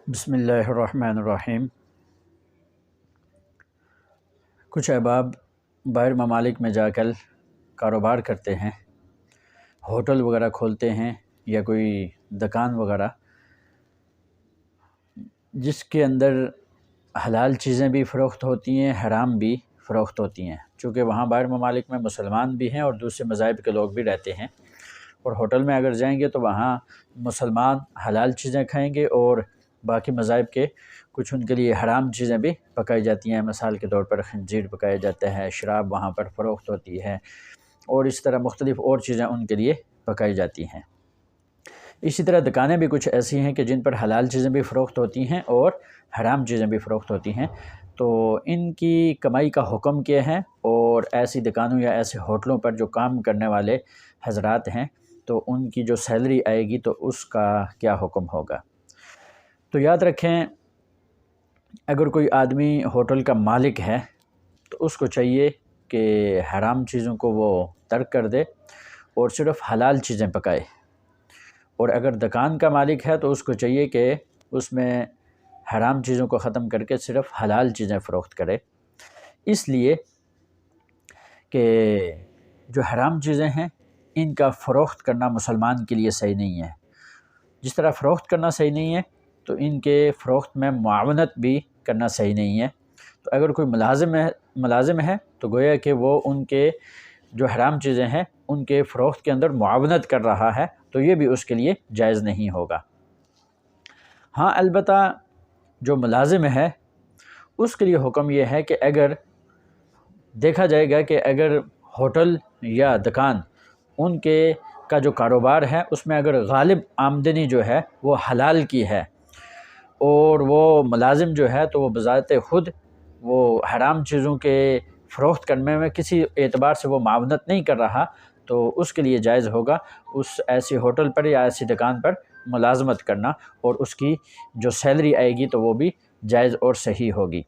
بسم اللہ الرحمن الرحیم۔ کچھ احباب باہر ممالک میں جا کر کاروبار کرتے ہیں، ہوٹل وغیرہ کھولتے ہیں یا کوئی دکان وغیرہ، جس کے اندر حلال چیزیں بھی فروخت ہوتی ہیں، حرام بھی فروخت ہوتی ہیں۔ چونکہ وہاں باہر ممالک میں مسلمان بھی ہیں اور دوسرے مذاہب کے لوگ بھی رہتے ہیں، اور ہوٹل میں اگر جائیں گے تو وہاں مسلمان حلال چیزیں کھائیں گے اور باقی مذاہب کے کچھ ان کے لیے حرام چیزیں بھی پکائی جاتی ہیں۔ مثال کے طور پر خنزیر پکایا جاتا ہے، شراب وہاں پر فروخت ہوتی ہے، اور اس طرح مختلف اور چیزیں ان کے لیے پکائی جاتی ہیں۔ اسی طرح دکانیں بھی کچھ ایسی ہیں کہ جن پر حلال چیزیں بھی فروخت ہوتی ہیں اور حرام چیزیں بھی فروخت ہوتی ہیں۔ تو ان کی کمائی کا حکم کیا ہے، اور ایسی دکانوں یا ایسے ہوٹلوں پر جو کام کرنے والے حضرات ہیں تو ان کی جو سیلری آئے گی تو اس کا کیا حکم ہوگا۔ تو یاد رکھیں، اگر کوئی آدمی ہوٹل کا مالک ہے تو اس کو چاہیے کہ حرام چیزوں کو وہ ترک کر دے اور صرف حلال چیزیں پکائے، اور اگر دکان کا مالک ہے تو اس کو چاہیے کہ اس میں حرام چیزوں کو ختم کر کے صرف حلال چیزیں فروخت کرے، اس لیے کہ جو حرام چیزیں ہیں ان کا فروخت کرنا مسلمان کے لیے صحیح نہیں ہے۔ جس طرح فروخت کرنا صحیح نہیں ہے تو ان کے فروخت میں معاونت بھی کرنا صحیح نہیں ہے۔ تو اگر کوئی ملازم ہے تو گویا کہ وہ ان کے جو حرام چیزیں ہیں ان کے فروخت کے اندر معاونت کر رہا ہے، تو یہ بھی اس کے لیے جائز نہیں ہوگا۔ ہاں، البتہ جو ملازم ہے اس کے لیے حکم یہ ہے کہ اگر دیکھا جائے گا کہ اگر ہوٹل یا دکان ان کے کا جو کاروبار ہے اس میں اگر غالب آمدنی جو ہے وہ حلال کی ہے، اور وہ ملازم جو ہے تو وہ بذات خود وہ حرام چیزوں کے فروخت کرنے میں کسی اعتبار سے وہ معاونت نہیں کر رہا، تو اس کے لیے جائز ہوگا اس ایسی ہوٹل پر یا ایسی دکان پر ملازمت کرنا، اور اس کی جو سیلری آئے گی تو وہ بھی جائز اور صحیح ہوگی۔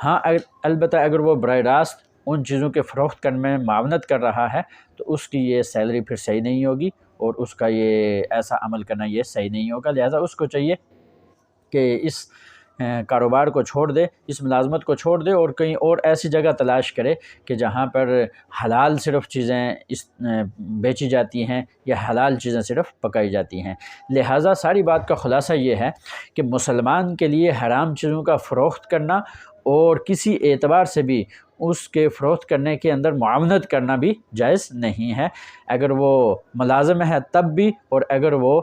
ہاں، البتہ اگر وہ براہ راست ان چیزوں کے فروخت کرنے میں معاونت کر رہا ہے تو اس کی یہ سیلری پھر صحیح نہیں ہوگی، اور اس کا یہ ایسا عمل کرنا یہ صحیح نہیں ہوگا۔ لہذا اس کو چاہیے کہ اس کاروبار کو چھوڑ دے، اس ملازمت کو چھوڑ دے، اور کہیں اور ایسی جگہ تلاش کرے کہ جہاں پر حلال صرف چیزیں بیچی جاتی ہیں یا حلال چیزیں صرف پکائی جاتی ہیں۔ لہٰذا ساری بات کا خلاصہ یہ ہے کہ مسلمان کے لیے حرام چیزوں کا فروخت کرنا اور کسی اعتبار سے بھی اس کے فروخت کرنے کے اندر معاونت کرنا بھی جائز نہیں ہے، اگر وہ ملازم ہے تب بھی، اور اگر وہ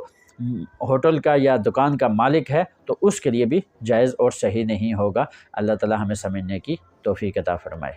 ہوٹل کا یا دکان کا مالک ہے تو اس کے لیے بھی جائز اور صحیح نہیں ہوگا۔ اللہ تعالی ہمیں سمجھنے کی توفیق عطا فرمائے۔